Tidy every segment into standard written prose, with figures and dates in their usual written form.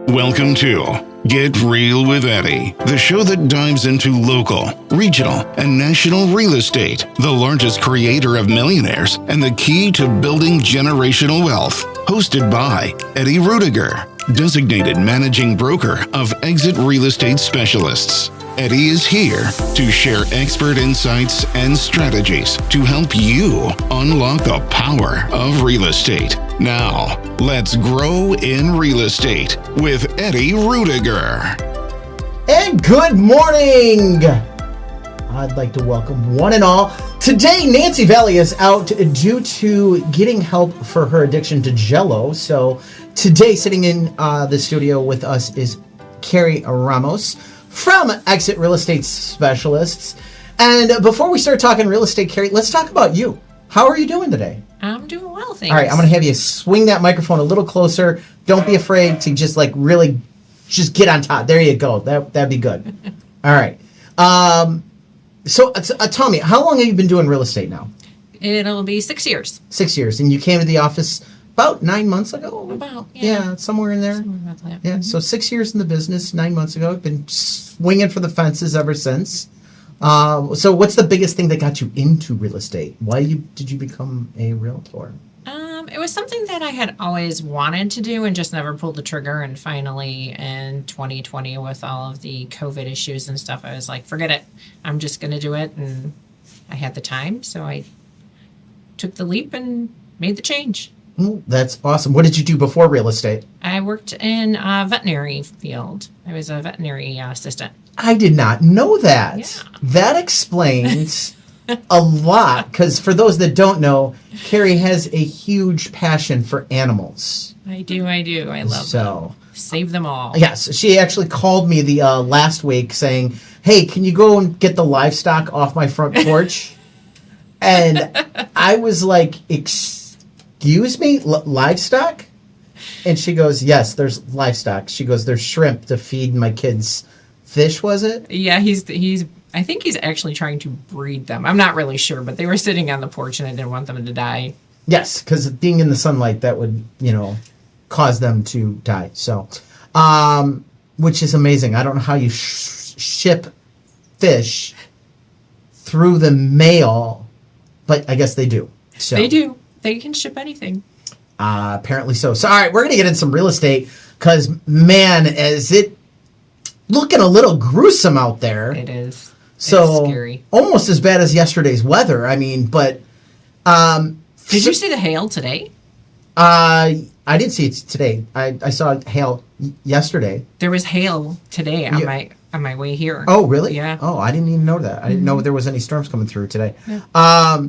Welcome to Get Real with Eddie, the show that dives into local, regional, and national real estate, the largest creator of millionaires, and the key to building generational wealth. Hosted by Eddie Ruettiger, designated managing broker of Exit Real Estate Specialists. Eddie is here to share expert insights and strategies to help you unlock the power of real estate. Now, let's grow in real estate with Eddie Ruettiger. And good morning! I'd like to welcome one and all. Today, Nancy Vallee is out due to getting help for her addiction to Jell-O. So today, sitting in the studio with us is Karie Ramos from Exit Real Estate Specialists. And before we start talking real estate, Karie, let's talk about you. How are you doing today? I'm doing well, thanks. All right, I'm going to have you swing that microphone a little closer. Don't be afraid to just really just get on top. There you go. That'd be good. All right. So tell me, how long have you been doing real estate now? It'll be 6 years. 6 years. And you came to the office about 9 months ago? About, yeah. Somewhere in there. Somewhere about that. Yeah, so 6 years in the business, 9 months ago. Been swinging for the fences ever since. So what's the biggest thing that got you into real estate? Why did you become a realtor? It was something that I had always wanted to do and just never pulled the trigger. And finally, in 2020, with all of the COVID issues and stuff, I was like, forget it. I'm just going to do it. And I had the time, so I took the leap and made the change. That's awesome. What did you do before real estate? I worked in a veterinary field. I was a veterinary assistant. I did not know that. Yeah. That explains a lot, because for those that don't know, Karie has a huge passion for animals. I do. I love them. Save them all. Yes, she actually called me the last week saying, hey, can you go and get the livestock off my front porch? And I was like, excuse me, livestock? And she goes, yes, there's livestock. She goes, there's shrimp to feed my kids. Fish, was it? Yeah, I think he's actually trying to breed them. I'm not really sure, but they were sitting on the porch and I didn't want them to die. Yes, because being in the sunlight, that would, cause them to die. So, which is amazing. I don't know how you ship fish through the mail, but I guess they do. So they do. They can ship anything. Apparently so. So, all right, we're going to get into some real estate because, man, is it looking a little gruesome out there. It is. So it's scary. Almost as bad as yesterday's weather. I mean, but did you see the hail today? I didn't see it today. I saw hail yesterday. There was hail today on my way here. Oh, really? Yeah. Oh, I didn't even know that. I didn't know there was any storms coming through today. Yeah.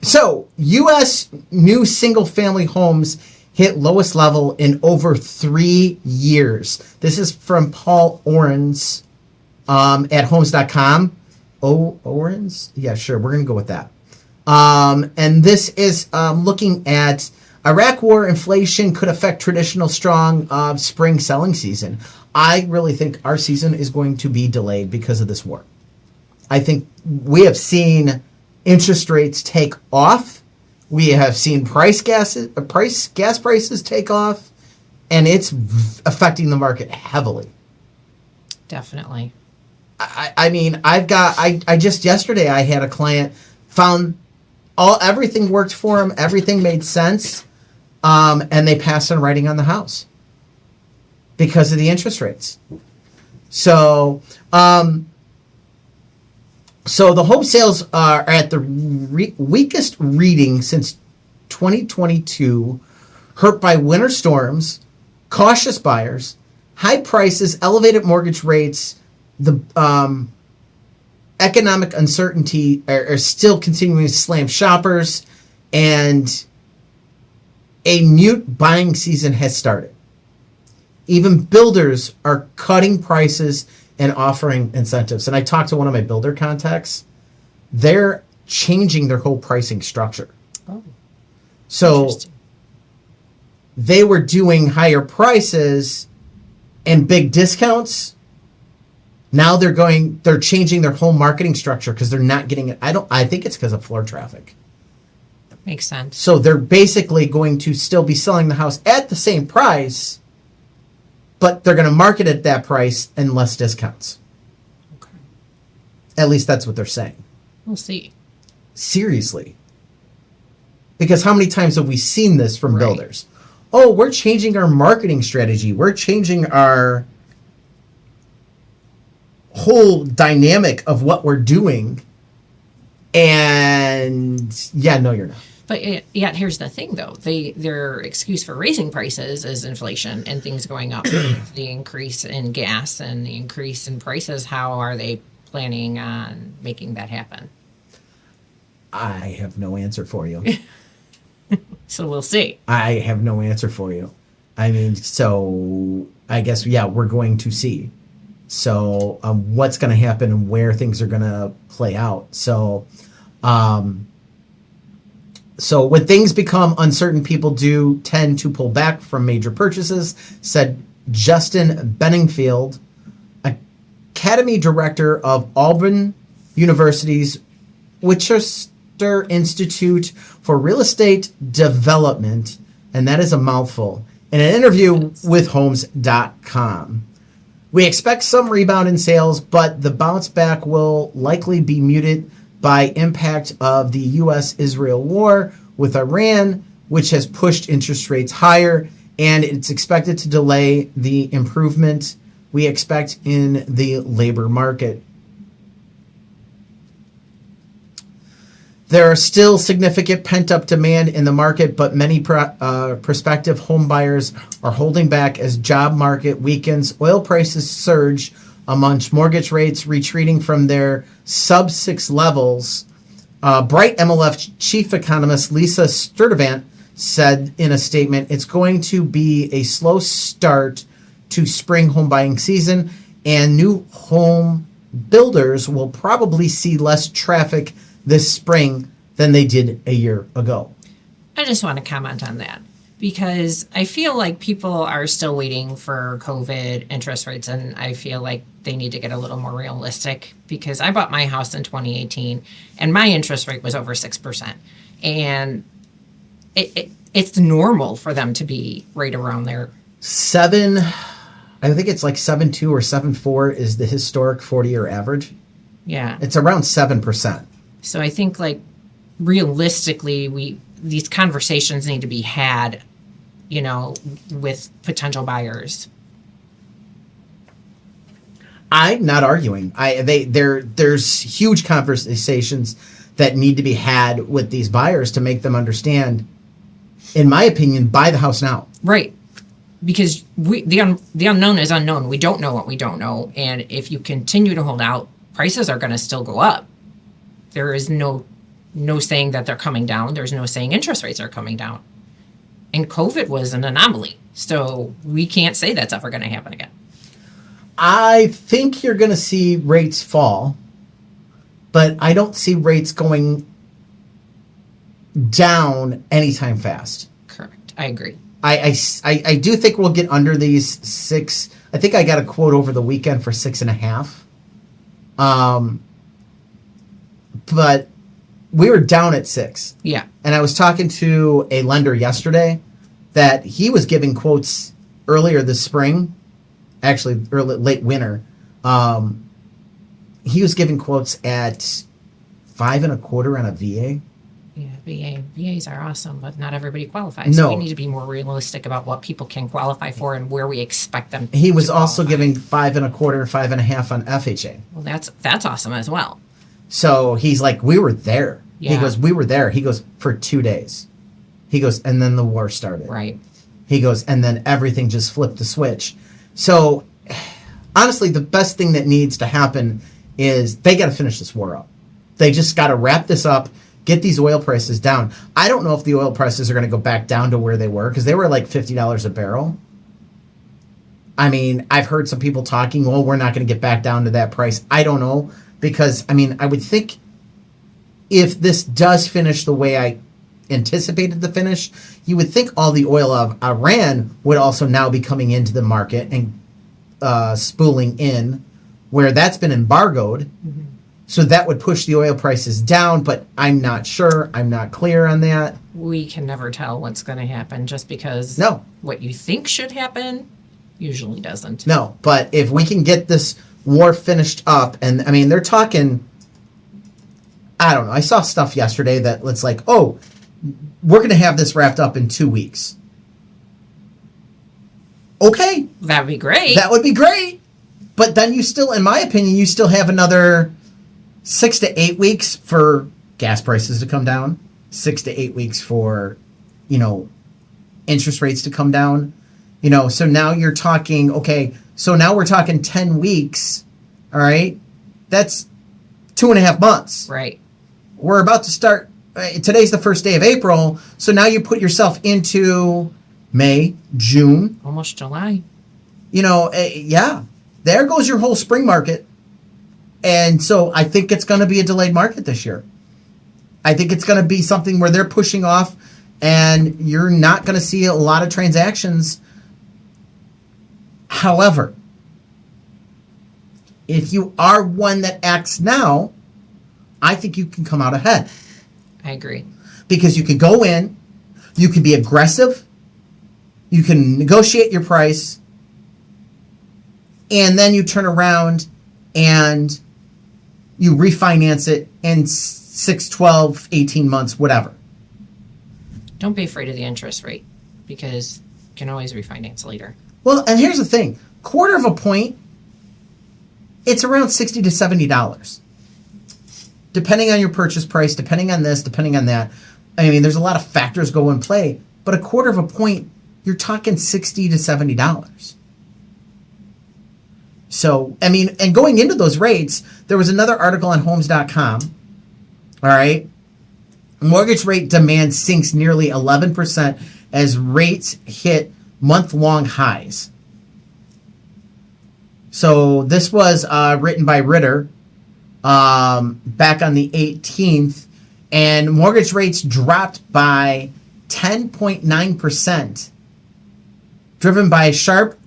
So U.S. new single-family homes hit lowest level in over 3 years. This is from Paul Orens at homes.com. Orens? Yeah, sure. We're going to go with that. And this is looking at Iraq war inflation could affect traditional strong spring selling season. I really think our season is going to be delayed because of this war. I think we have seen interest rates take off. We have seen gas prices take off, and it's affecting the market heavily. Definitely. I mean, I just yesterday I had a client found everything worked for him, everything made sense, and they passed on writing on the house because of the interest rates. So, So the home sales are at the weakest reading since 2022, hurt by winter storms, cautious buyers, high prices, elevated mortgage rates, the economic uncertainty are still continuing to slam shoppers, and a mute buying season has started. Even builders are cutting prices and offering incentives. And I talked to one of my builder contacts. They're changing their whole pricing structure. Oh, so they were doing higher prices and big discounts. Now they're changing their whole marketing structure because they're not getting it. I think it's because of floor traffic. Makes sense. So they're basically going to still be selling the house at the same price, but they're going to market at that price and less discounts. Okay. At least that's what they're saying. We'll see. Seriously. Because how many times have we seen this from Right. builders? Oh, we're changing our marketing strategy. We're changing our whole dynamic of what we're doing. And yeah, no, you're not. But yet, here's the thing, though. Their excuse for raising prices is inflation and things going up. The increase in gas and the increase in prices, how are they planning on making that happen? I have no answer for you. So we'll see. I have no answer for you. I mean, so I guess, yeah, we're going to see. So what's going to happen and where things are going to play out. So when things become uncertain, people do tend to pull back from major purchases, said Justin Benningfield, Academy Director of Auburn University's Winchester Institute for Real Estate Development, and that is a mouthful, in an interview with homes.com. We expect some rebound in sales, but the bounce back will likely be muted by impact of the U.S.-Israel war with Iran, which has pushed interest rates higher, and it's expected to delay the improvement we expect in the labor market. There are still significant pent-up demand in the market, but many prospective home buyers are holding back as job market weakens. Oil prices surge amongst mortgage rates retreating from their sub-6 levels. Bright MLF chief economist Lisa Sturdivant said in a statement, it's going to be a slow start to spring home buying season, and new home builders will probably see less traffic this spring than they did a year ago. I just want to comment on that because I feel like people are still waiting for COVID interest rates, and I feel like they need to get a little more realistic because I bought my house in 2018 and my interest rate was over 6%. And it's normal for them to be right around there. I think it's like 7.2 or 7.4 is the historic 40-year average. Yeah. It's around 7%. So I think, like, realistically, these conversations need to be had, you know, with potential buyers. I'm not arguing. There's huge conversations that need to be had with these buyers to make them understand, in my opinion, buy the house now. Right. Because the unknown is unknown. We don't know what we don't know. And if you continue to hold out, prices are going to still go up. There is no saying that they're coming down. There's no saying interest rates are coming down. And COVID was an anomaly. So we can't say that's ever going to happen again. I think you're going to see rates fall, but I don't see rates going down anytime fast. Correct. I agree. I do think we'll get under these 6. I think I got a quote over the weekend for 6.5. But we were down at 6. Yeah. And I was talking to a lender yesterday that he was giving quotes earlier this spring, actually late winter. He was giving quotes at 5.25 on a VA. Yeah, VAs are awesome, but not everybody qualifies. No. We need to be more realistic about what people can qualify for and where we expect them He was to also qualify. giving 5.25, 5.5 on FHA. Well, that's awesome as well. So he's like, we were there. He Yeah. goes, we were there. He goes, for 2 days. He goes, and then the war started. Right. He goes, and then everything just flipped the switch. So honestly, the best thing that needs to happen is they got to finish this war up. They just got to wrap this up, get these oil prices down. I don't know if the oil prices are going to go back down to where they were because they were like $50 a barrel. I mean, I've heard some people talking, well, we're not going to get back down to that price. I don't know because, I mean, I would think if this does finish the way I anticipated to finish, you would think all the oil of Iran would also now be coming into the market and spooling in where that's been embargoed. Mm-hmm. So that would push the oil prices down, but I'm not sure. I'm not clear on that. We can never tell what's going to happen just because No. what you think should happen Usually doesn't. No, but if we can get this war finished up, and I mean, they're talking, I don't know. I saw stuff yesterday that it's like, oh, we're going to have this wrapped up in 2 weeks. Okay. That'd be great. That would be great. But then you still, in my opinion, you still have another 6 to 8 weeks for gas prices to come down, 6 to 8 weeks for, interest rates to come down. So now you're talking, okay, so now we're talking 10 weeks, all right? That's 2.5 months. Right. We're about to start, today's the first day of April, so now you put yourself into May, June. Almost July. Yeah, there goes your whole spring market. And so I think it's going to be a delayed market this year. I think it's going to be something where they're pushing off and you're not going to see a lot of transactions. However, if you are one that acts now, I think you can come out ahead. I agree. Because you can go in, you can be aggressive, you can negotiate your price, and then you turn around and you refinance it in 6, 12, 18 months, whatever. Don't be afraid of the interest rate because you can always refinance later. Well, and here's the thing. Quarter of a point, it's around $60 to $70. Depending on your purchase price, depending on this, depending on that. I mean, there's a lot of factors go in play. But a quarter of a point, you're talking $60 to $70. So, I mean, and going into those rates, there was another article on homes.com. All right. Mortgage rate demand sinks nearly 11% as rates hit month-long highs. So this was written by Ritter back on the 18th, and mortgage rates dropped by 10.9%, driven by a sharp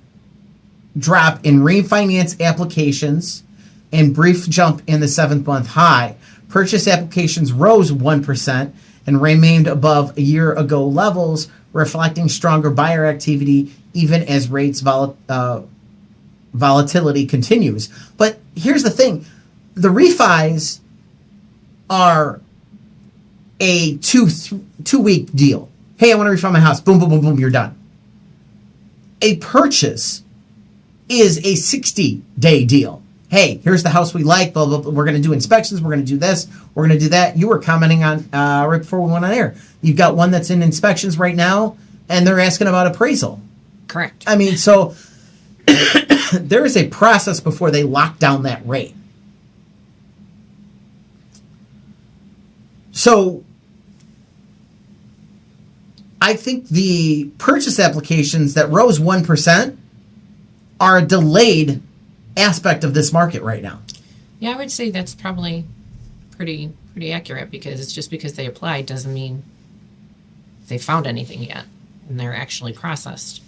drop in refinance applications and brief jump in the 7th-month high. Purchase applications rose 1% and remained above a year ago levels, reflecting stronger buyer activity even as rates volatility continues. But here's the thing. The refis are a two-week deal. Hey, I want to refi my house. Boom, boom, boom, boom, you're done. A purchase is a 60-day deal. Hey, here's the house we like. Blah, blah, blah. We're going to do inspections. We're going to do this. We're going to do that. You were commenting on right before we went on air. You've got one that's in inspections right now, and they're asking about appraisal. Correct. I mean, so there is a process before they lock down that rate. So I think the purchase applications that rose 1% are a delayed aspect of this market right now. Yeah, I would say that's probably pretty accurate because it's just because they applied doesn't mean they found anything yet and they're actually processed.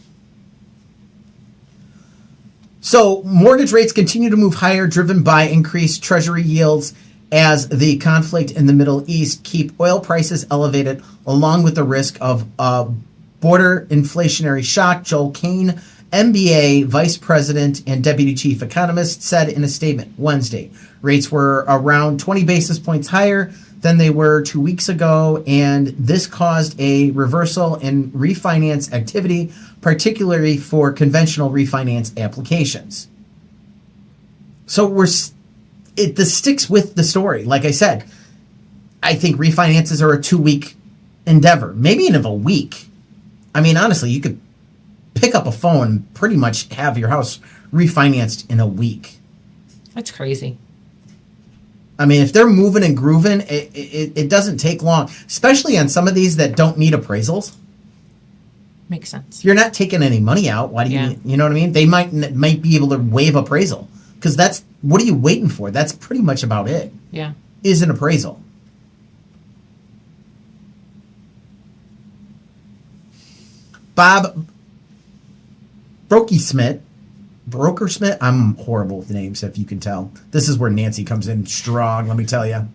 So mortgage rates continue to move higher, driven by increased treasury yields as the conflict in the Middle East keep oil prices elevated, along with the risk of a border inflationary shock. Joel Kane, MBA Vice President and Deputy Chief Economist, said in a statement Wednesday, rates were around 20 basis points higher than they were 2 weeks ago, and this caused a reversal in refinance activity, particularly for conventional refinance applications. So this sticks with the story. Like I said, I think refinances are a 2-week endeavor, maybe even a week. I mean, honestly, you could pick up a phone and pretty much have your house refinanced in a week. That's crazy. I mean, if they're moving and grooving, it doesn't take long, especially on some of these that don't need appraisals. Makes sense. You're not taking any money out. Why do you know what I mean? They might be able to waive appraisal because what are you waiting for? That's pretty much about it. Yeah. Is an appraisal. Bob Brokersmith, I'm horrible with names, if you can tell. This is where Nancy comes in strong, let me tell you.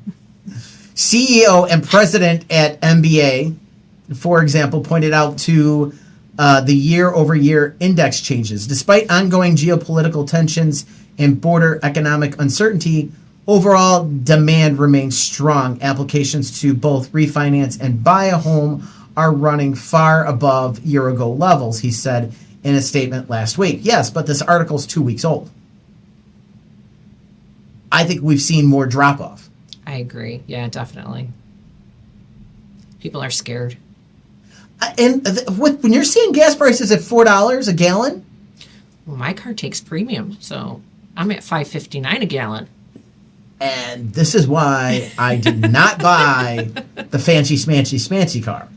CEO and president at MBA, for example, pointed out to the year-over-year index changes. Despite ongoing geopolitical tensions and border economic uncertainty, overall demand remains strong. Applications to both refinance and buy a home are running far above year-ago levels, he said in a statement last week. Yes, but this article's 2 weeks old. I think we've seen more drop-off. I agree. Yeah, definitely. People are scared. And when you're seeing gas prices at $4 a gallon, Well, my car takes premium, so I'm at $5.59 a gallon. and this is why I did not buy the fancy smancy car,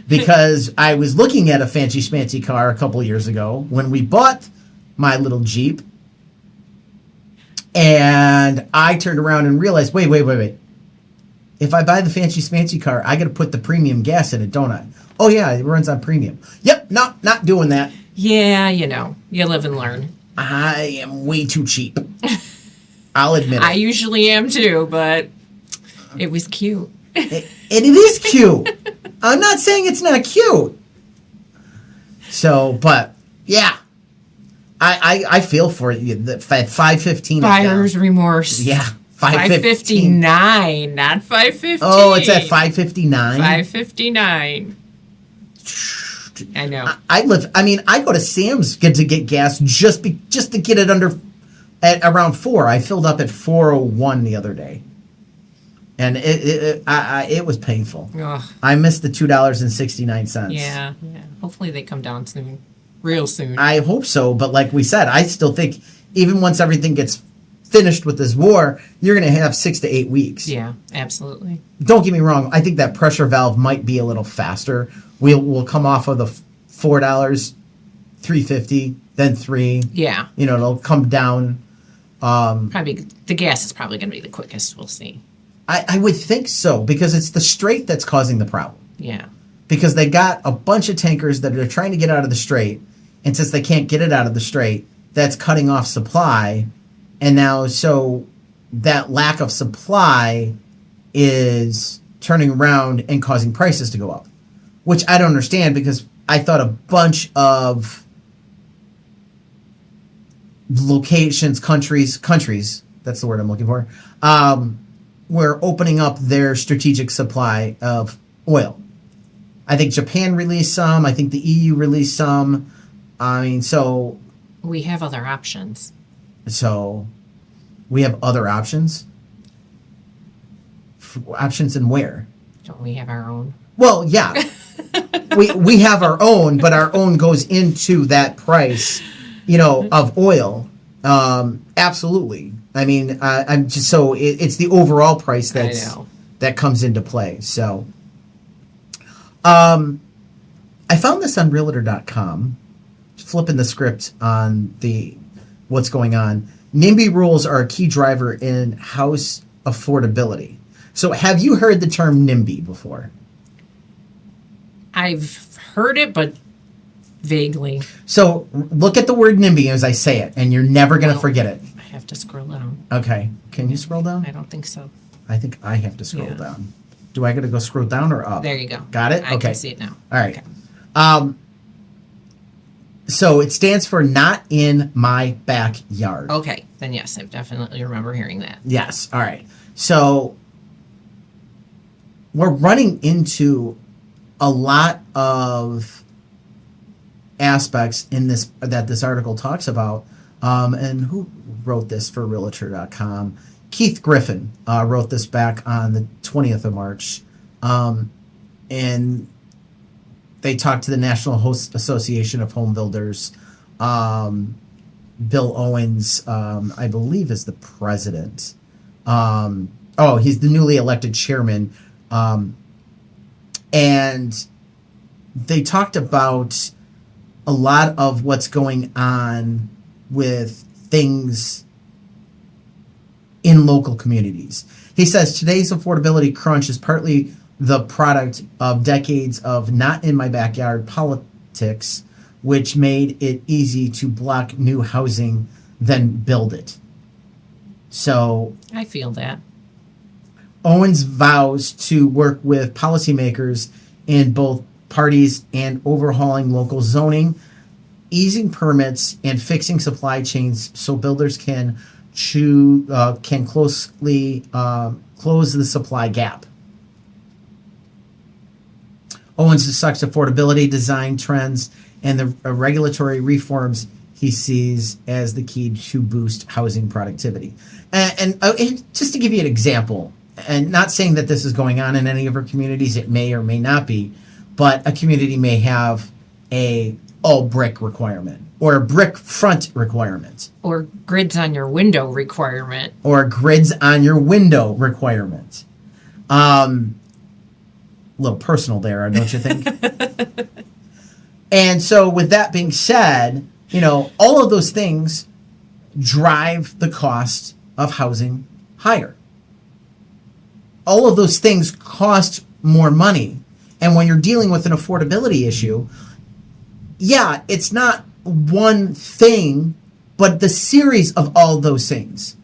because I was looking at a fancy smancy car a couple years ago when we bought my little Jeep, and I turned around and realized, wait. If I buy the fancy smancy car, I got to put the premium gas in it, don't I? Oh yeah, it runs on premium. Yep, not doing that. Yeah, you live and learn. I am way too cheap. I'll admit I it. usually am too, but it was cute. And it is cute. I'm not saying it's not cute. So, but yeah, I feel for you. The 515. Buyer's remorse. Yeah, 559, not 515. Oh, it's at 559. 559. I know. I go to Sam's to get gas just to get it at around 4. I filled up at 401 the other day, and it was painful. Ugh. I missed the $2.69. Yeah. Hopefully they come down soon, real soon. I hope so, but like we said, I still think even once everything gets finished with this war, you're going to have 6 to 8 weeks. Yeah, absolutely. Don't get me wrong. I think that pressure valve might be a little faster. We'll come off of the $4, $3.50, then $3. Yeah. It'll come down. Probably the gas is probably going to be the quickest. We'll see. I would think so, because it's the strait that's causing the problem. Yeah. Because they got a bunch of tankers that are trying to get out of the strait, and since they can't get it out of the strait, that's cutting off supply. And now, so that lack of supply is turning around and causing prices to go up, which I don't understand, because I thought a bunch of locations, countries, that's the word I'm looking for, were opening up their strategic supply of oil. I think Japan released some. I think the EU released some. So We have other options. So we have other options. Options in where? Don't we have our own? Well, yeah. we have our own, but our own goes into that price, of oil. Absolutely. I'm just so it's the overall price that comes into play. So, I found this on Realtor.com, flipping the script on what's going on. NIMBY rules are a key driver in house affordability. So have you heard the term NIMBY before? I've heard it, but vaguely. So look at the word NIMBY as I say it, and you're never going to forget it. I have to scroll down. Okay. Can you scroll down? I don't think so. I think I have to scroll down. Do I got to go scroll down or up? There you go. Got it? I Okay. can see it now. All right. Okay. So it stands for not in my backyard. Okay. Then yes, I definitely remember hearing that. Yes. All right. So we're running into a lot of aspects in this article talks about. And who wrote this for Realtor.com? Keith Griffin wrote this back on the 20th of March. And they talked to the National Host Association of Home Builders. Bill Owens, I believe, is the president. He's the newly elected chairman. And they talked about a lot of what's going on with things in local communities. He says today's affordability crunch is partly the product of decades of not in my backyard politics, which made it easy to block new housing than build it. So I feel that. Owens vows to work with policymakers in both parties and overhauling local zoning, easing permits, and fixing supply chains so builders can closely close the supply gap. Owens discusses affordability, design trends, and the regulatory reforms he sees as the key to boost housing productivity. And just to give you an example, and not saying that this is going on in any of our communities, it may or may not be, but a community may have a all brick requirement or a brick front requirement. Or grids on your window requirement. Or grids on your window requirement. A little personal there, don't you think? And so with that being said, all of those things drive the cost of housing higher. All of those things cost more money. And when you're dealing with an affordability issue, yeah, it's not one thing, but the series of all those things.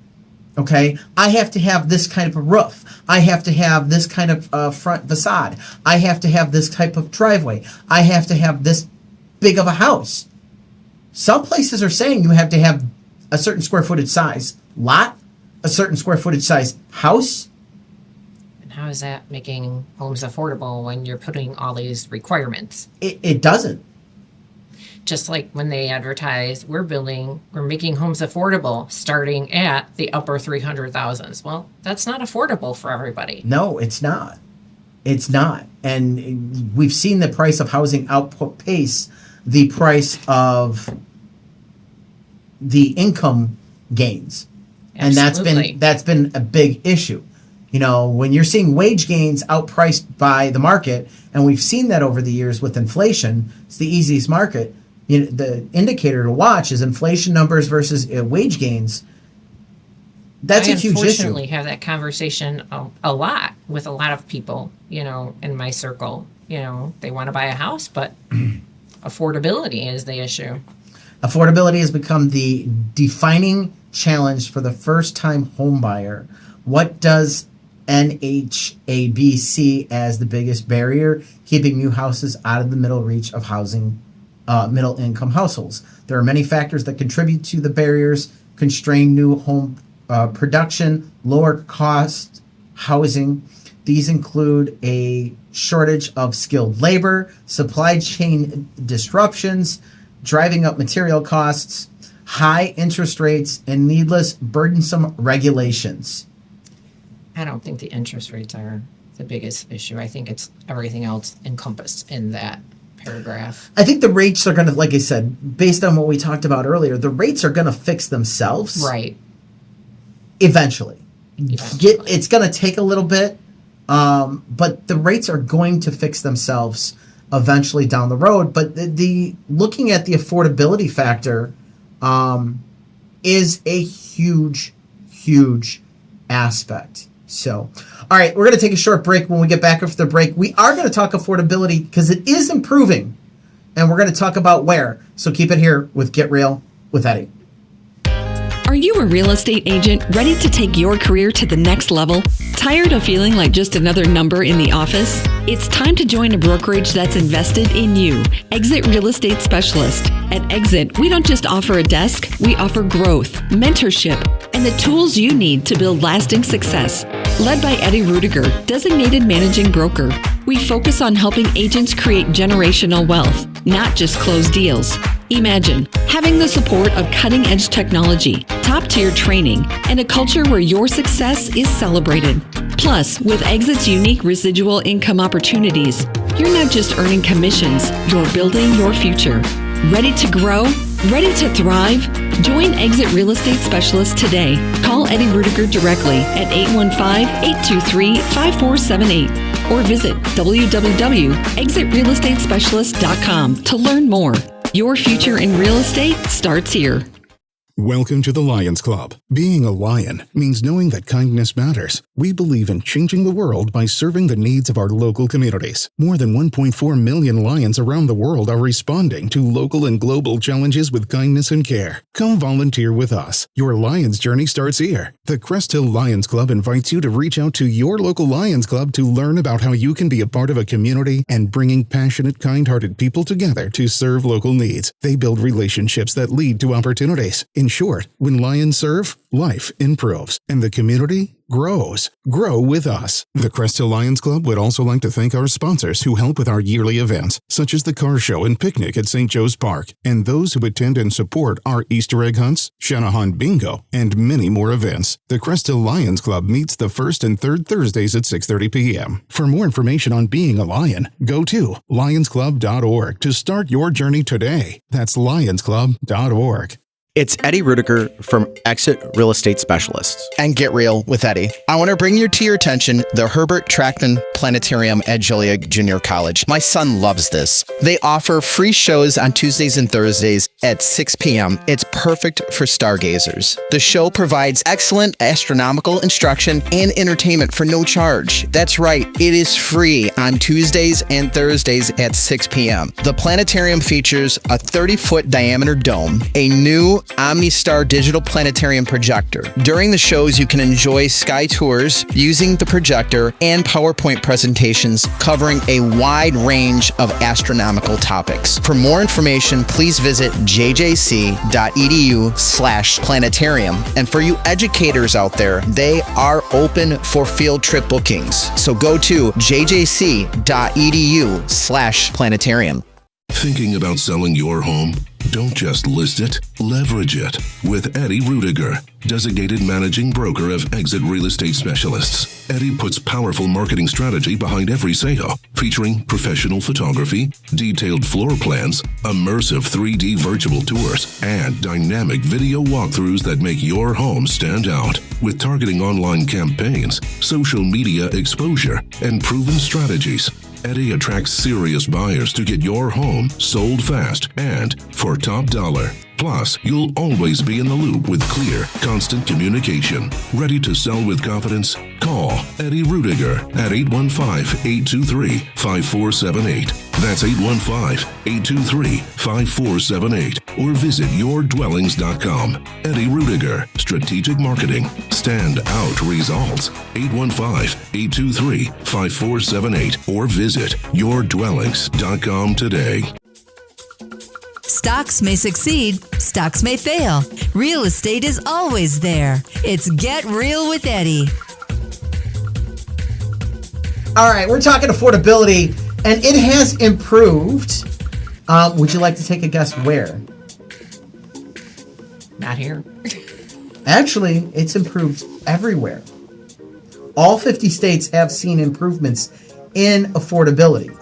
Okay, I have to have this kind of a roof. I have to have this kind of front facade. I have to have this type of driveway. I have to have this big of a house. Some places are saying you have to have a certain square footage size lot, a certain square footage size house. And how is that making homes affordable when you're putting all these requirements? It doesn't. Just like when they advertise, we're making homes affordable starting at the upper 300,000s. Well, that's not affordable for everybody. No, it's not. It's not. And we've seen the price of housing outpace the price of the income gains. Absolutely. And that's been a big issue. When you're seeing wage gains outpriced by the market, and we've seen that over the years with inflation, it's the easiest market. The indicator to watch is inflation numbers versus wage gains. That's a huge issue. I unfortunately have that conversation a lot with a lot of people, in my circle. They want to buy a house, but affordability is the issue. Affordability has become the defining challenge for the first-time home buyer. What does NHAB see as the biggest barrier keeping new houses out of the middle reach of housing? Middle-income households. There are many factors that contribute to the barriers, constrain new home production, lower cost housing. These include a shortage of skilled labor, supply chain disruptions, driving up material costs, high interest rates, and needless, burdensome regulations. I don't think the interest rates are the biggest issue. I think it's everything else encompassed in that paragraph. I think the rates are going to, like I said, based on what we talked about earlier, the rates are going to fix themselves. Right. Eventually. It's going to take a little bit, but the rates are going to fix themselves eventually down the road. But the looking at the affordability factor is a huge, huge aspect. So, all right, we're going to take a short break. When we get back after the break, we are going to talk affordability because it is improving, and we're going to talk about where. So keep it here with Get Real with Eddie. Are you a real estate agent ready to take your career to the next level? Tired of feeling like just another number in the office? It's time to join a brokerage that's invested in you. Exit Real Estate Specialist. At Exit, we don't just offer a desk, we offer growth, mentorship, and the tools you need to build lasting success. Led by Eddie Ruettiger, designated managing broker, we focus on helping agents create generational wealth, not just close deals. Imagine having the support of cutting-edge technology, top-tier training, and a culture where your success is celebrated. Plus, with Exit's unique residual income opportunities, you're not just earning commissions, you're building your future. Ready to grow? Ready to thrive? Join Exit Real Estate Specialist today. Call Eddie Ruettiger directly at 815-823-5478 or visit www.exitrealestatespecialist.com to learn more. Your future in real estate starts here. Welcome to the Lions Club. Being a lion means knowing that kindness matters. We believe in changing the world by serving the needs of our local communities. More than 1.4 million lions around the world are responding to local and global challenges with kindness and care. Come volunteer with us. Your Lions journey starts here. The Crest Hill Lions Club invites you to reach out to your local Lions Club to learn about how you can be a part of a community and bringing passionate, kind-hearted people together to serve local needs. They build relationships that lead to opportunities. In short, when lions serve, life improves, and the community grows. Grow with us. The Crest Hill Lions Club would also like to thank our sponsors who help with our yearly events, such as the car show and picnic at St. Joe's Park, and those who attend and support our Easter egg hunts, Shanahan Bingo, and many more events. The Crest Hill Lions Club meets the first and third Thursdays at 6:30 p.m. For more information on being a lion, go to lionsclub.org to start your journey today. That's lionsclub.org. It's Eddie Ruettiger from Exit Real Estate Specialists. And Get Real with Eddie. I want to bring to your attention the Herbert Trackman Planetarium at Joliet Junior College. My son loves this. They offer free shows on Tuesdays and Thursdays at 6 p.m. It's perfect for stargazers. The show provides excellent astronomical instruction and entertainment for no charge. That's right, it is free on Tuesdays and Thursdays at 6 p.m. The planetarium features a 30-foot diameter dome, a new OmniStar digital planetarium projector. During the shows, you can enjoy sky tours using the projector and PowerPoint presentations covering a wide range of astronomical topics. For more information, please visit jjc.edu/planetarium. And for you educators out there, they are open for field trip bookings. So go to jjc.edu/planetarium. Thinking about selling your home? Don't just list it, leverage it with Eddie Ruettiger, designated managing broker of Exit Real Estate Specialists. Eddie puts powerful marketing strategy behind every sale, featuring professional photography, detailed floor plans, immersive 3D virtual tours, and dynamic video walkthroughs that make your home stand out. With targeting online campaigns, social media exposure, and proven strategies, Eddie attracts serious buyers to get your home sold fast and for top dollar. Plus, you'll always be in the loop with clear, constant communication. Ready to sell with confidence? Call Eddie Ruettiger at 815-823-5478. That's 815-823-5478. Or visit yourdwellings.com. Eddie Ruettiger, Strategic Marketing. Stand out results. 815-823-5478. Or visit yourdwellings.com today. Stocks may succeed, stocks may fail. Real estate is always there. It's Get Real with Eddie. All right, we're talking affordability, and it has improved. Would you like to take a guess where? Not here. Actually, it's improved everywhere. All 50 states have seen improvements in affordability.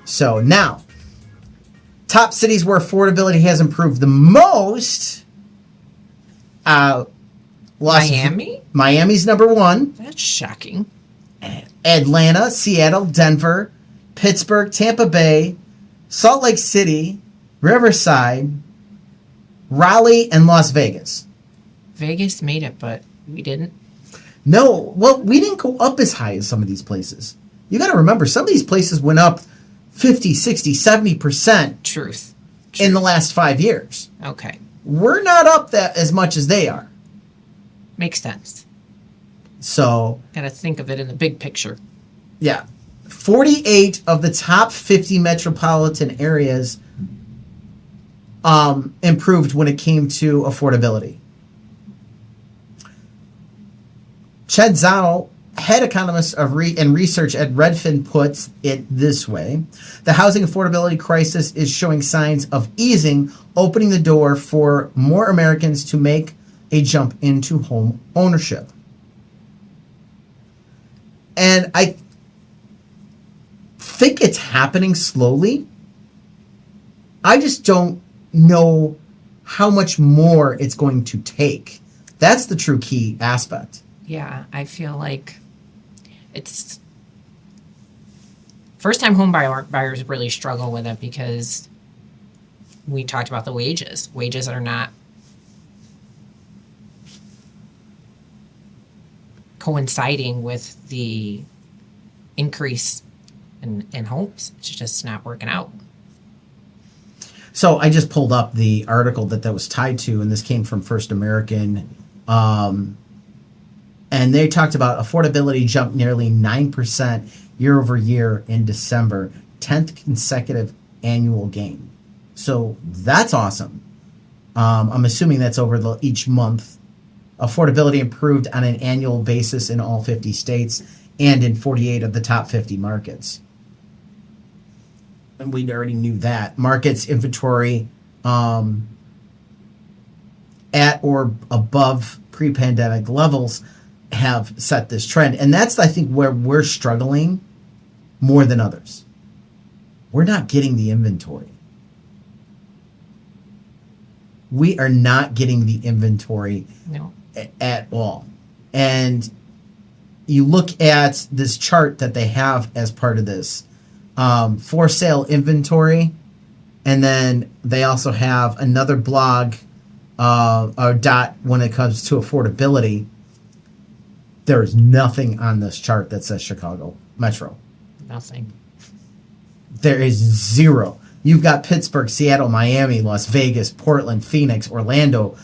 So now, top cities where affordability has improved the most. Miami? Miami's number one. That's shocking. Atlanta, Seattle, Denver, Pittsburgh, Tampa Bay, Salt Lake City, Riverside, Raleigh, and Las Vegas. Vegas made it, but we didn't. No, well, we didn't go up as high as some of these places. You got to remember, some of these places went up 50, 60, 70% Truth. in the last 5 years. Okay. We're not up that as much as they are. Makes sense. So, Gotta think of it in the big picture. yeah. 48 of the top 50 metropolitan areas improved when it came to affordability. Ched Zano, head economist of and research at Redfin, puts it this way. The housing affordability crisis is showing signs of easing, opening the door for more Americans to make a jump into home ownership. And I think it's happening slowly. I just don't know how much more it's going to take. That's the true key aspect. Yeah, I feel like it's first-time home buyers really struggle with it because we talked about the wages. Wages are not coinciding with the increase in homes. It's just not working out. So I just pulled up the article that was tied to, and this came from First American. And they talked about affordability jumped nearly 9% year over year in December, 10th consecutive annual gain. So that's awesome. I'm assuming that's over each month. Affordability improved on an annual basis in all 50 states and in 48 of the top 50 markets. And we already knew that. Markets inventory at or above pre-pandemic levels have set this trend. And that's, I think, where we're struggling more than others. We're not getting the inventory. We are not getting the inventory at all. And you look at this chart that they have as part of this for sale inventory, and then they also have another blog or dot when it comes to affordability. There is nothing on this chart that says Chicago Metro. Nothing. There is zero. You've got Pittsburgh, Seattle, Miami, Las Vegas, Portland, Phoenix, Orlando,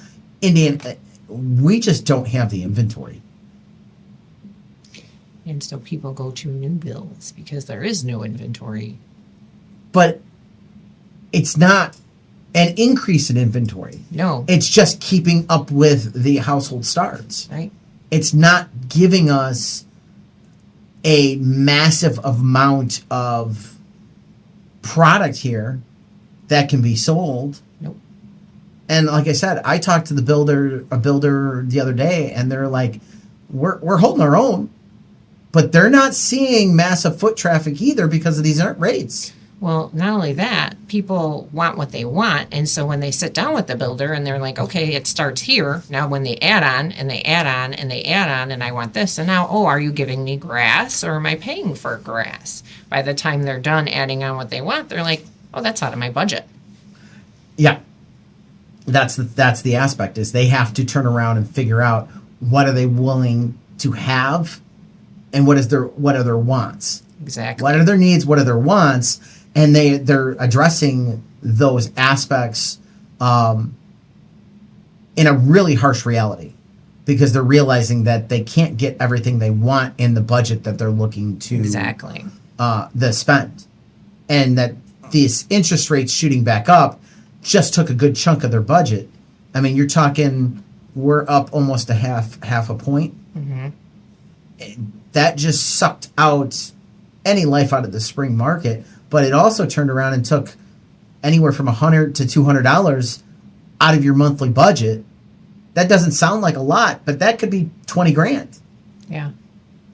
Indiana. We just don't have the inventory. And so people go to new builds because there is no inventory. But it's not an increase in inventory. No. It's just keeping up with the household starts. Right. It's not giving us a massive amount of product here that can be sold. Nope. And like I said, I talked to a builder the other day, and they're like, we're holding our own, but they're not seeing massive foot traffic either because of these rates. Well, not only that, people want what they want. And so when they sit down with the builder and they're like, okay, it starts here. Now when they add on and they add on and they add on and I want this. And now, oh, are you giving me grass or am I paying for grass? By the time they're done adding on what they want, they're like, oh, that's out of my budget. Yeah. That's the aspect, is they have to turn around and figure out what are they willing to have and what are their wants. Exactly. What are their needs? What are their wants? And they're addressing those aspects in a really harsh reality, because they're realizing that they can't get everything they want in the budget that they're looking to the spend, and that these interest rates shooting back up just took a good chunk of their budget. I mean, you're talking we're up almost a half a point. Mm-hmm. That just sucked out any life out of the spring market. But it also turned around and took anywhere from $100 to $200 out of your monthly budget. That doesn't sound like a lot, but that could be $20,000. Yeah.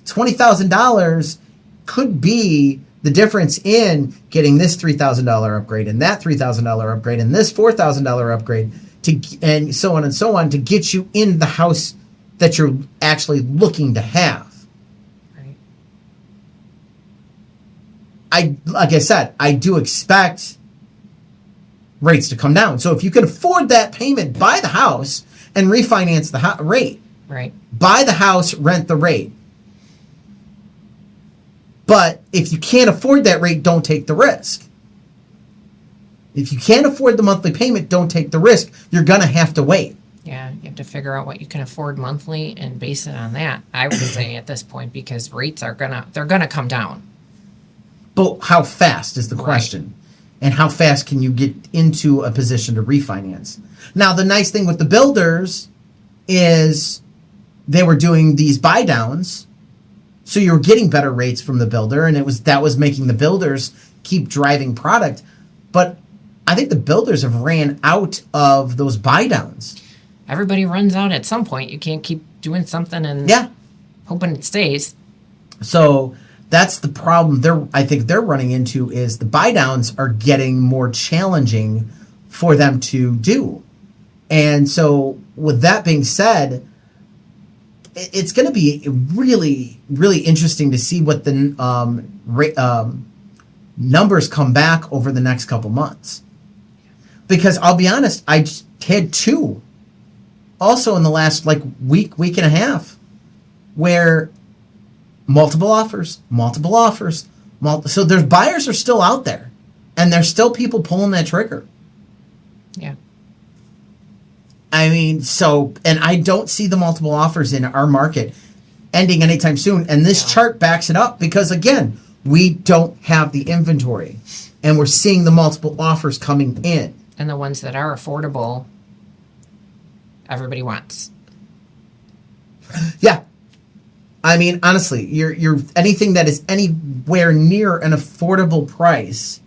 $20,000 could be the difference in getting this $3,000 upgrade and that $3,000 upgrade and this $4,000 upgrade and so on to get you in the house that you're actually looking to have. Like I said, I do expect rates to come down. So if you can afford that payment, buy the house and refinance the rate. Right. Buy the house, rent the rate. But if you can't afford that rate, don't take the risk. If you can't afford the monthly payment, don't take the risk. You're going to have to wait. Yeah, you have to figure out what you can afford monthly and base it on that, I would say, at this point, because rates are they're gonna come down. But how fast is the question? And how fast can you get into a position to refinance? Now, the nice thing with the builders is they were doing these buy downs, so you were getting better rates from the builder, and that was making the builders keep driving product. But I think the builders have ran out of those buy downs. Everybody runs out at some point. You can't keep doing something and hoping it stays. So that's the problem I think they're running into, is the buy downs are getting more challenging for them to do. And so with that being said, it's going to be really, really interesting to see what the numbers come back over the next couple months. Because I'll be honest, I just had two also in the last week and a half. where multiple offers. So there's buyers are still out there, and there's still people pulling that trigger. Yeah. I mean, and I don't see the multiple offers in our market ending anytime soon. And this chart backs it up because, again, we don't have the inventory, and we're seeing the multiple offers coming in. And the ones that are affordable, everybody wants. Yeah. I mean, honestly, you're anything that is anywhere near an affordable price,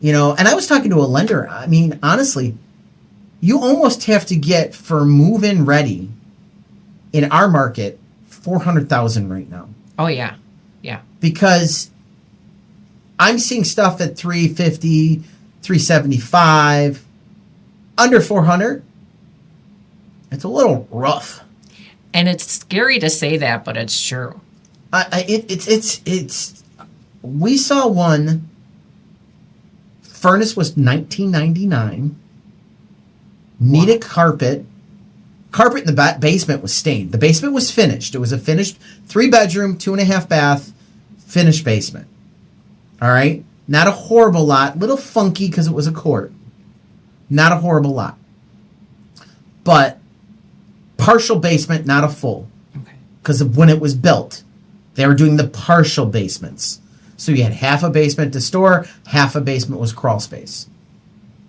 and I was talking to a lender. I mean, honestly, you almost have to get for move-in ready in our market $400,000 right now. Oh, yeah. Yeah. Because I'm seeing stuff at $350,000, $375,000, under $400,000. It's a little rough. And it's scary to say that, but it's true. We saw one. Furnace was $19.99. Needed carpet. Carpet in the basement was stained. The basement was finished. It was a finished 3-bedroom, 2.5 bath, finished basement. All right? Not a horrible lot. Little funky because it was a court. Not a horrible lot. But partial basement, not a full. Okay. Because of when it was built. They were doing the partial basements. So you had half a basement to store, half a basement was crawl space.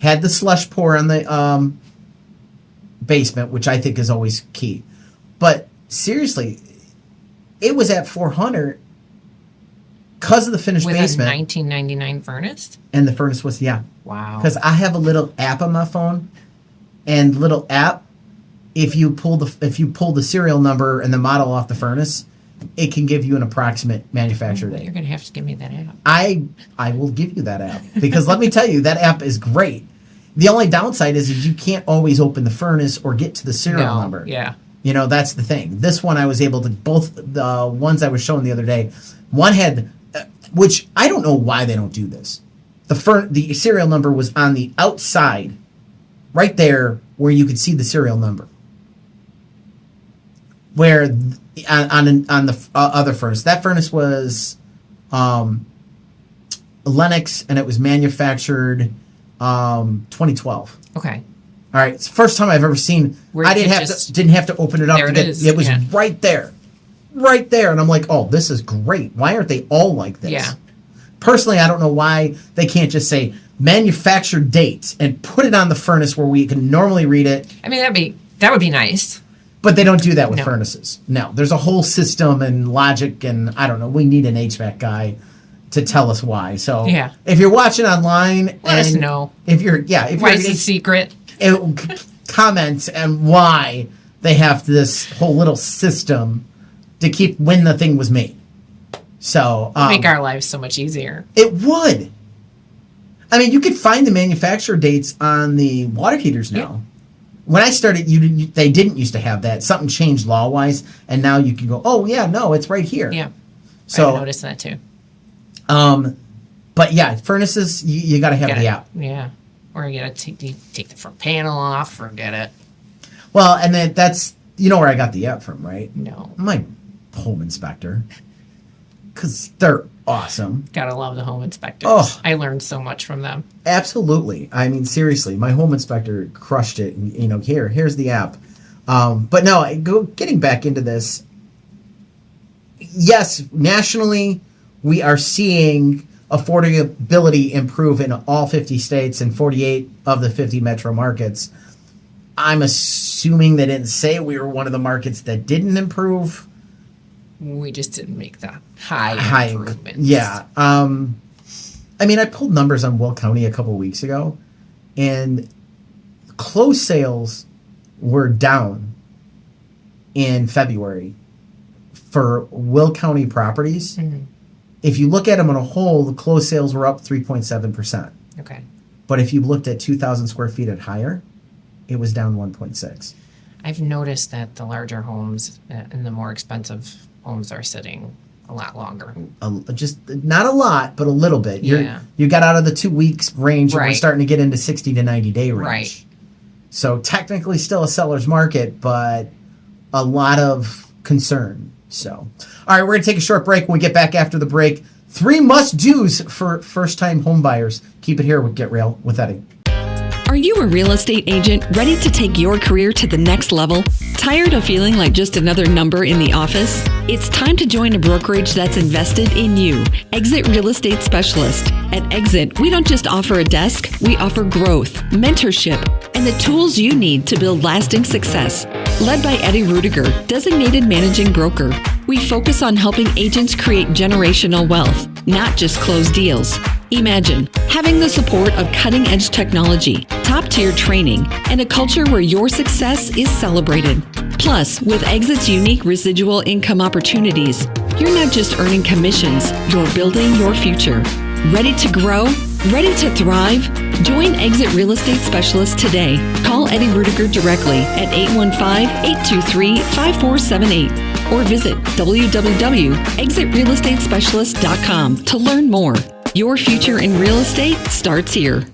Had the slush pour on the basement, which I think is always key. But seriously, it was at $400,000 because of the finished basement. With a $19.99 furnace? And the furnace was, yeah. Wow. Because I have a little app on my phone, and little app, if you pull the serial number and the model off the furnace, it can give you an approximate manufacturer date. You're going to have to give me that app. I will give you that app because let me tell you, that app is great. The only downside is you can't always open the furnace or get to the serial number. Yeah. That's the thing. This one I was able to, both the ones I was showing the other day, one had, which I don't know why they don't do this. The serial number was on the outside, right there where you could see the serial number. Where on the other furnace, that furnace was Lennox, and it was manufactured 2012. Okay. All right, it's the first time I've ever seen. Where I didn't have to open it up. There it is. It was right there, and I'm like, oh, this is great. Why aren't they all like this? Yeah. Personally, I don't know why they can't just say manufactured date and put it on the furnace where we can normally read it. I mean, that would be nice. But they don't do that with No. furnaces. No, there's a whole system and logic, and I don't know. We need an HVAC guy to tell us why. So Yeah. if you're watching online, Let us know. If you're Why is it secret? comment and why they have this whole little system to keep when the thing was made. So Make our lives so much easier. it would. I mean, you could find the manufacturer dates on the water heaters now. Yeah. When I started, they didn't used to have that. Something changed law-wise, and now you can go, oh, yeah, no, it's right here. Yeah. So, I noticed that too. but yeah, furnaces, you got to have the app. Yeah. Or you got to take the front panel off, forget it. Well, and then that's, where I got the app from, right? No. My home inspector. Because they're awesome. Gotta love the home inspectors. Oh. I learned so much from them. Absolutely. I mean, seriously, my home inspector crushed it. And, here's the app. But no, getting back into this. Yes, nationally, we are seeing affordability improve in all 50 states and 48 of the 50 metro markets. I'm assuming they didn't say we were one of the markets that didn't improve. We just didn't make the high improvements. Yeah. I mean, I pulled numbers on Will County a couple weeks ago, and closed sales were down in February for Will County properties. Mm-hmm. If you look at them on a whole, the closed sales were up 3.7%. Okay. But if you looked at 2,000 square feet and higher, it was down 1.6. I've noticed that the larger homes and the more expensive homes are sitting a lot longer. Just not a lot, but a little bit. Yeah. You got out of the 2 weeks range, and we're Right. starting to get into 60 to 90 day range. Right. So technically still a seller's market, but a lot of concern. So, all right, we're going to take a short break. When we get back after the break, 3 must-dos for first-time home buyers. Keep it here with Get Real with Eddie. Are you a real estate agent ready to take your career to the next level? Tired of feeling like just another number in the office? It's time to join a brokerage that's invested in you. Exit Real Estate Specialist. At Exit, we don't just offer a desk, we offer growth, mentorship, and the tools you need to build lasting success. Led by Eddie Ruettiger, designated managing broker, we focus on helping agents create generational wealth, not just close deals. Imagine having the support of cutting-edge technology, top-tier training, and a culture where your success is celebrated. Plus, with Exit's unique residual income opportunities, you're not just earning commissions, you're building your future. Ready to grow? Ready to thrive? Join Exit Real Estate Specialist today. Call Eddie Ruettiger directly at 815-823-5478 or visit www.exitrealestatespecialist.com to learn more. Your future in real estate starts here.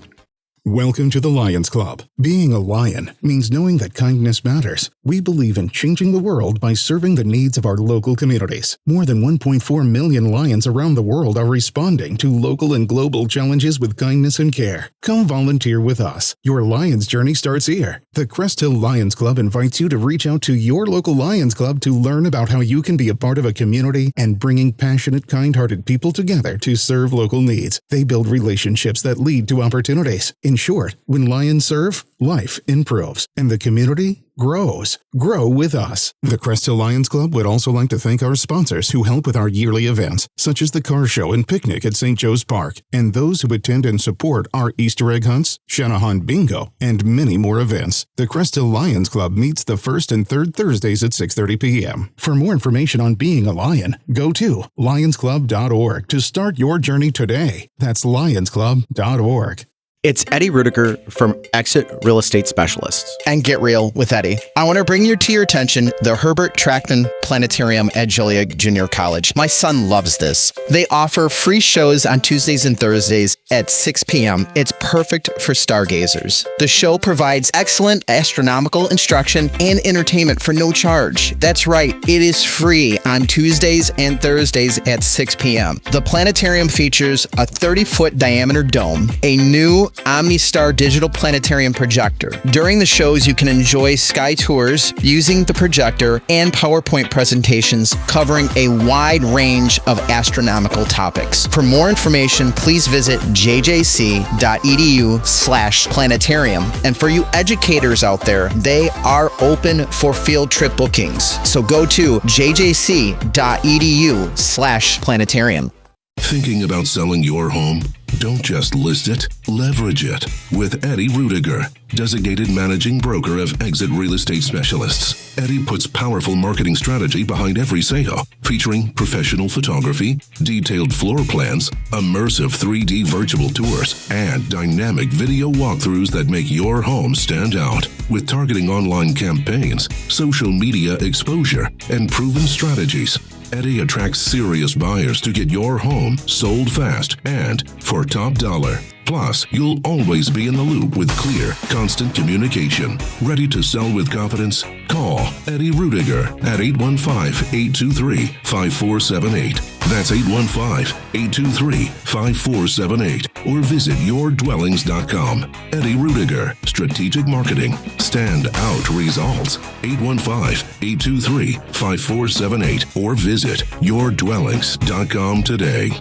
Welcome to the Lions Club. Being a lion means knowing that kindness matters. We believe in changing the world by serving the needs of our local communities. More than 1.4 million lions around the world are responding to local and global challenges with kindness and care. Come volunteer with us. Your Lions journey starts here. The Crest Hill Lions Club invites you to reach out to your local Lions Club to learn about how you can be a part of a community and bringing passionate, kind-hearted people together to serve local needs. They build relationships that lead to opportunities. In short, when lions serve, life improves, and the community grows. Grow with us. The Crest Hill Lions Club would also like to thank our sponsors who help with our yearly events, such as the car show and picnic at St. Joe's Park, and those who attend and support our Easter egg hunts, Shanahan Bingo, and many more events. The Crest Hill Lions Club meets the first and third Thursdays at 6:30 p.m. For more information on being a lion, go to lionsclub.org to start your journey today. That's lionsclub.org. It's Eddie Ruettiger from Exit Real Estate Specialists. And Get Real with Eddie. I want to bring to your attention the Herbert Trackman Planetarium at Joliet Junior College. My son loves this. They offer free shows on Tuesdays and Thursdays at 6 p.m. It's perfect for stargazers. The show provides excellent astronomical instruction and entertainment for no charge. That's right, it is free on Tuesdays and Thursdays at 6 p.m. The planetarium features a 30-foot diameter dome, a new OmniStar digital planetarium projector. During the shows, you can enjoy sky tours using the projector and PowerPoint presentations covering a wide range of astronomical topics. For more information, please visit jjc.edu/planetarium. And for you educators out there, they are open for field trip bookings. So go to jjc.edu/planetarium. Thinking about selling your home? Don't just list it, leverage it with Eddie Ruettiger, designated managing broker of Exit Real Estate Specialists. Eddie puts powerful marketing strategy behind every sale, featuring professional photography, detailed floor plans, immersive 3D virtual tours, and dynamic video walkthroughs that make your home stand out. With targeting online campaigns, social media exposure, and proven strategies, Eddie attracts serious buyers to get your home sold fast and for top dollar. Plus, you'll always be in the loop with clear, constant communication. Ready to sell with confidence? Call Eddie Ruettiger at 815-823-5478. That's 815-823-5478. Or visit yourdwellings.com. Eddie Ruettiger, Strategic Marketing. Stand out results. 815-823-5478. Or visit yourdwellings.com today.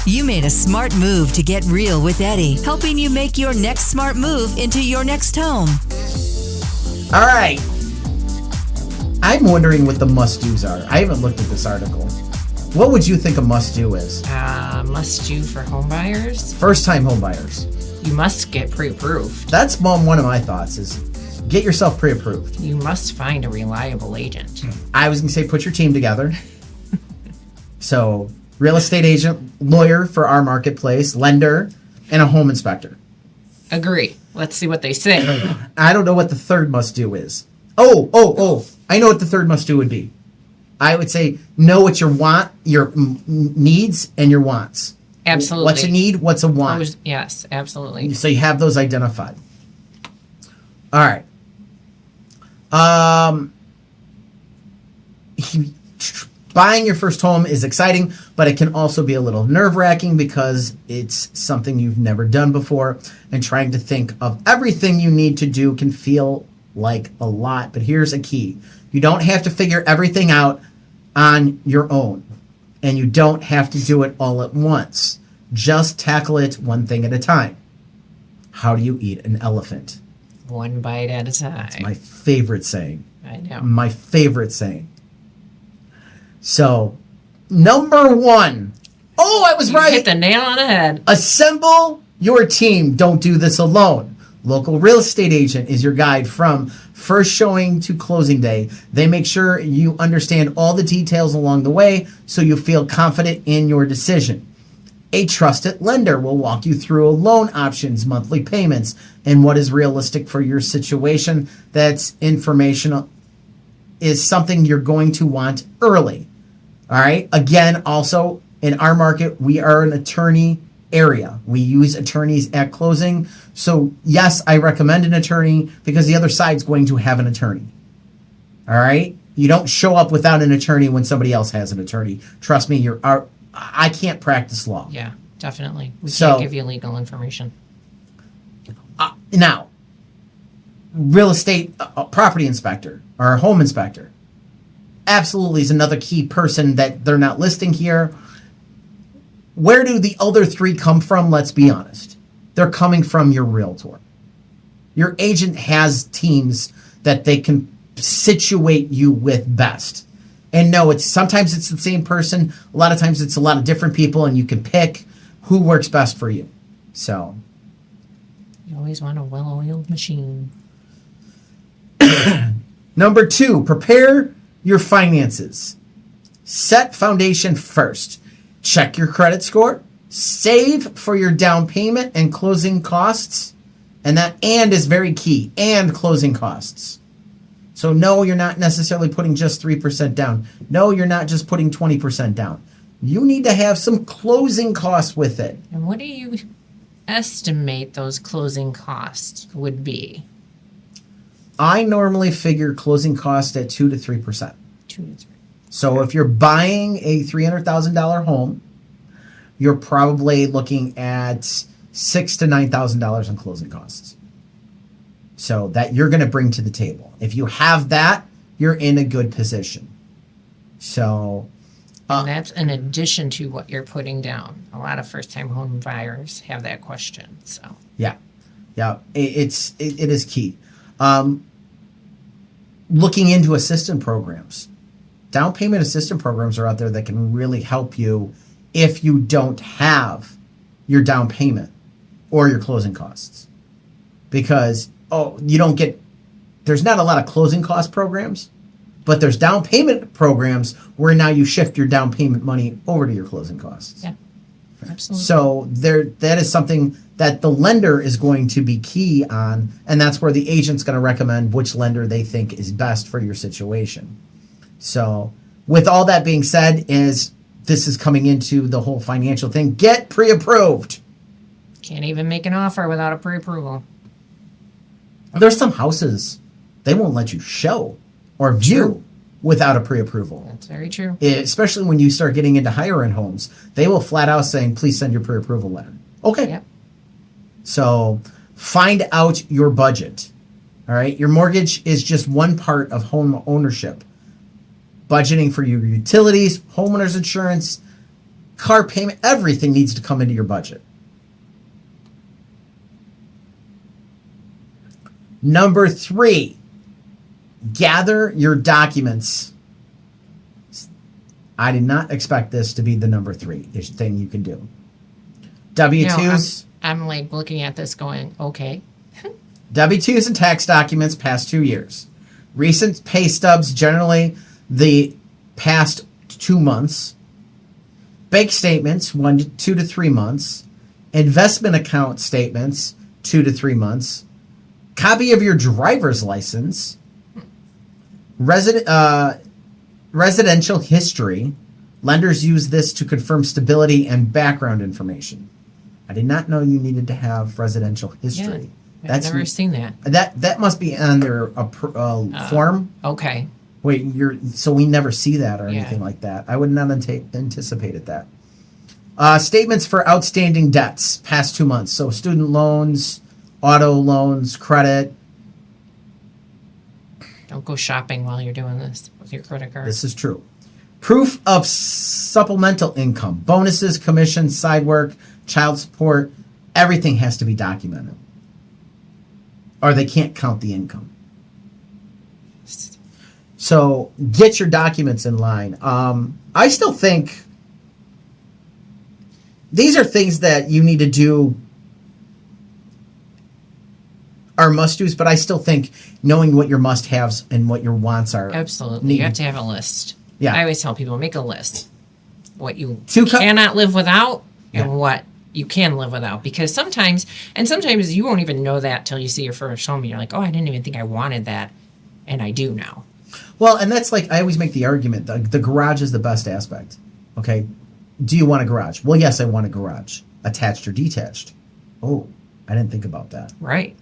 You made a smart move to Get Real with Eddie, helping you make your next smart move into your next home. All right. I'm wondering what the must-dos are. I haven't looked at this article. What would you think a must-do is? Must-do for home buyers? First-time home buyers. You must get pre-approved. That's one of my thoughts is get yourself pre-approved. You must find a reliable agent. I was going to say put your team together. So, real estate agent, lawyer for our marketplace, lender, and a home inspector. Agree. Let's see what they say. I don't know what the third must-do is. Oh. I know what the third must-do would be. I would say know what your needs and your wants. Absolutely. What's a need? What's a want? Yes, absolutely. So you have those identified. All right. buying your first home is exciting, but it can also be a little nerve-wracking because it's something you've never done before, and trying to think of everything you need to do can feel like a lot. But here's a key. You don't have to figure everything out on your own, and you don't have to do it all at once. Just tackle it one thing at a time. How do you eat an elephant? One bite at a time. It's my favorite saying. I know. My favorite saying. So, number 1. Oh, I was You right. hit the nail on the head. Assemble your team. Don't do this alone. Local real estate agent is your guide from first showing to closing day. They make sure you understand all the details along the way so you feel confident in your decision. A trusted lender will walk you through loan options, monthly payments, and what is realistic for your situation. That's informational, is something you're going to want early. All right. Again, also in our market, we are an attorney area. We use attorneys at closing. So yes, I recommend an attorney because the other side's going to have an attorney. All right. You don't show up without an attorney when somebody else has an attorney. Trust me, I can't practice law. Yeah, definitely. We So- can't give you legal information. Now, real estate property inspector or home inspector absolutely is another key person that they're not listing here. Where do the other 3 come from? Let's be honest. They're coming from your realtor. Your agent has teams that they can situate you with best. And no, sometimes it's the same person. A lot of times it's a lot of different people, and you can pick who works best for you. So, You always want a well-oiled machine. number 2, prepare your finances. Set foundation first. Check your credit score. Save for your down payment and closing costs. And that "and" is very key. And closing costs. So no, you're not necessarily putting just 3% down. No, you're not just putting 20% down. You need to have some closing costs with it. And what do you estimate those closing costs would be? I normally figure closing costs at 2 to 3%. 2 to 3. So if you're buying a $300,000 home, you're probably looking at $6,000 to $9,000 in closing costs. So that you're going to bring to the table. If you have that, you're in a good position. So, And that's in addition to what you're putting down. A lot of first-time home buyers have that question. So yeah, it is key. Looking into assistance programs. Down payment assistance programs are out there that can really help you if you don't have your down payment or your closing costs. Because, there's not a lot of closing cost programs, but there's down payment programs where now you shift your down payment money over to your closing costs. yeah, absolutely. So that is something that the lender is going to be key on, and that's where the agent's going to recommend which lender they think is best for your situation. So with all that being said, this is coming into the whole financial thing. Get pre-approved. Can't even make an offer without a pre-approval. There's some houses they won't let you show or view without a pre-approval. That's very true. Especially when you start getting into higher-end homes. They will flat out saying, please send your pre-approval letter. Okay. Yep. So find out your budget. All right. Your mortgage is just one part of home ownership. Budgeting for your utilities, homeowner's insurance, car payment, everything needs to come into your budget. Number 3, gather your documents. I did not expect this to be the number 3 thing you can do. W-2s. I'm like looking at this going, okay. W-2s and tax documents past 2 years. Recent pay stubs, generally the past 2 months. Bank statements, 2 to 3 months. Investment account statements, 2 to 3 months. Copy of your driver's license. Residential history. Lenders use this to confirm stability and background information. I did not know you needed to have residential history. I've never seen that. That must be on their form. Okay. Wait, so we never see that or Yeah. anything like that. I would not anticipated that. Statements for outstanding debts past 2 months. So student loans, auto loans, credit. Don't go shopping while you're doing this with your credit card. This is true. Proof of supplemental income, bonuses, commissions, side work, child support. Everything has to be documented, or they can't count the income. So get your documents in line. I still think these are things that you need to do are must-dos, but I still think knowing what your must-haves and what your wants are. Absolutely. needed. You have to have a list. Yeah. I always tell people, make a list. What you Two cannot live without Yeah. and what you can live without. Because sometimes you won't even know that till you see your first home and you're like, oh, I didn't even think I wanted that. And I do now. Well, and that's like, I always make the argument, the garage is the best aspect. Okay. Do you want a garage? Well, yes, I want a garage. Attached or detached? Oh, I didn't think about that. Right.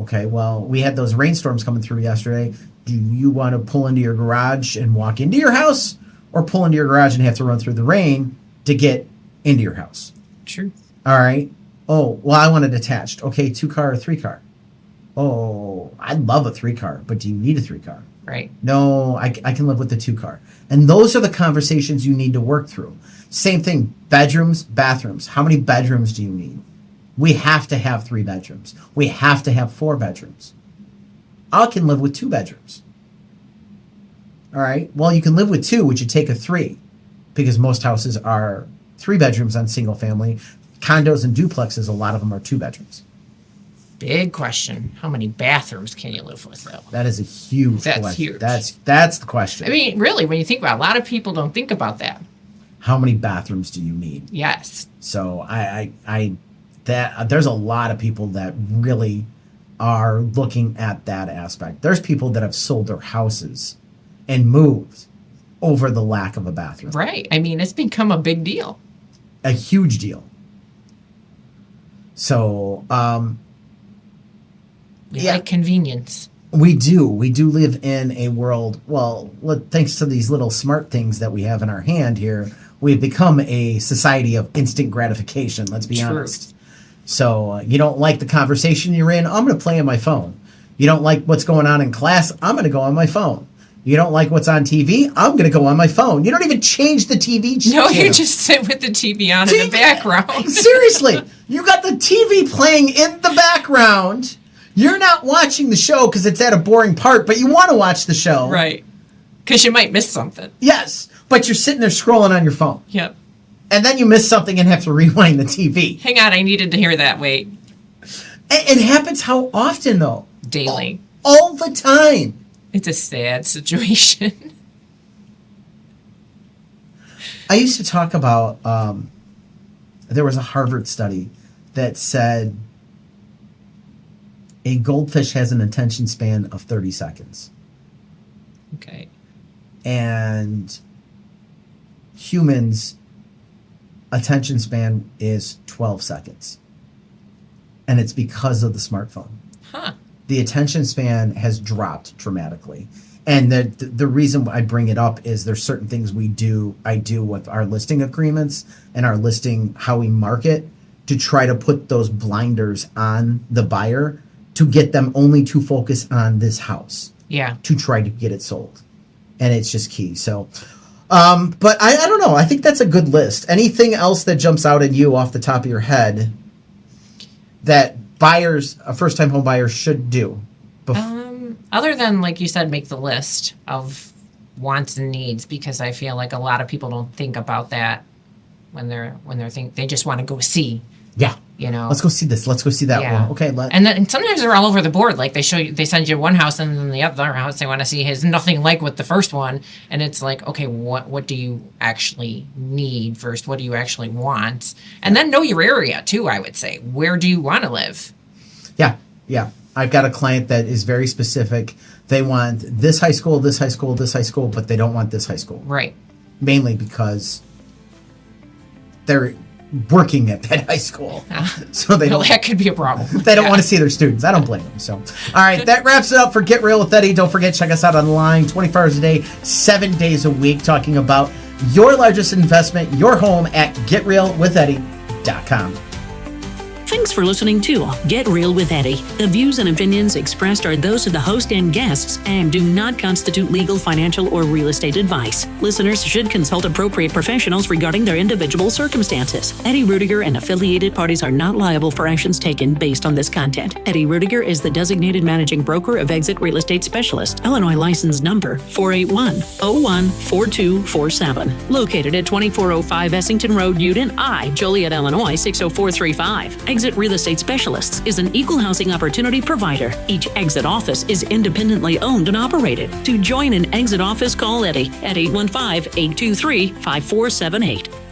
Okay, well, we had those rainstorms coming through yesterday. Do you want to pull into your garage and walk into your house, or pull into your garage and have to run through the rain to get into your house? True. All right. Oh, well, I want it attached. Okay, 2-car or 3-car? Oh, I love a 3-car, but do you need a 3-car? Right. No, I can live with the 2-car. And those are the conversations you need to work through. Same thing, bedrooms, bathrooms. How many bedrooms do you need? We have to have 3 bedrooms. We have to have 4 bedrooms. I can live with 2 bedrooms. All right. Well, you can live with 2, which you take a 3, because most houses are 3 bedrooms on single family. Condos and duplexes, a lot of them are 2 bedrooms. Big question. How many bathrooms can you live with, though? That is a huge That's question. huge. That's the question. I mean, really, when you think about it, a lot of people don't think about that. How many bathrooms do you need? Yes. So there's a lot of people that really are looking at that aspect. There's people that have sold their houses and moved over the lack of a bathroom. Right. I mean, it's become a big deal. A huge deal. So, We yeah. like convenience. we do live in a world, well, thanks to these little smart things that we have in our hand here, we've become a society of instant gratification, let's be honest. So you don't like the conversation you're in, I'm going to play on my phone. You don't like what's going on in class, I'm going to go on my phone. You don't like what's on TV, I'm going to go on my phone. You don't even change the TV No, channel. you just sit with the TV on in the background. Seriously, you got the TV playing in the background. You're not watching the show because it's at a boring part, but you want to watch the show. Right. Because you might miss something. Yes, but you're sitting there scrolling on your phone. Yep. And then you miss something and have to rewind the TV. Hang on, I needed to hear that. Wait. It happens how often, though? Daily. All the time. It's a sad situation. I used to talk about, there was a Harvard study that said a goldfish has an attention span of 30 seconds. Okay. And humans' attention span is 12 seconds. And it's because of the smartphone. Huh. The attention span has dropped dramatically. And the reason I bring it up is there's certain things I do with our listing agreements and our listing, how we market, to try to put those blinders on the buyer to get them only to focus on this house. Yeah. To try to get it sold. And it's just key. So, but I don't know. I think that's a good list. Anything else that jumps out at you off the top of your head that first-time home buyers should do? Other than, like you said, make the list of wants and needs, because I feel like a lot of people don't think about that when they're they just want to go see. Yeah. You know, Let's go see this. Let's go see that one. Okay. And sometimes they're all over the board. Like they send you one house, and then the other house they want to see is nothing like with the first one. And it's like, okay, what do you actually need first? What do you actually want? And then know your area too. I would say, where do you want to live? Yeah. Yeah. I've got a client that is very specific. They want this high school, this high school, this high school, but they don't want this high school. Right. Mainly because they're working at that high school. So they Well, don't, that could be a problem. they don't want to see their students. I don't blame them. So, all right, that wraps it up for Get Real with Eddie. Don't forget, check us out online 24 hours a day, 7 days a week, talking about your largest investment, your home, at GetRealWithEddie.com. Thanks for listening to Get Real with Eddie. The views and opinions expressed are those of the host and guests and do not constitute legal, financial, or real estate advice. Listeners should consult appropriate professionals regarding their individual circumstances. Eddie Ruettiger and affiliated parties are not liable for actions taken based on this content. Eddie Ruettiger is the designated managing broker of Exit Real Estate Specialist, Illinois license number 481-014247, located at 2405 Essington Road, Uden I, Joliet, Illinois 60435. Exit Real Estate Specialists is an equal housing opportunity provider. Each Exit office is independently owned and operated. To join an Exit office, call Eddie at 815-823-5478.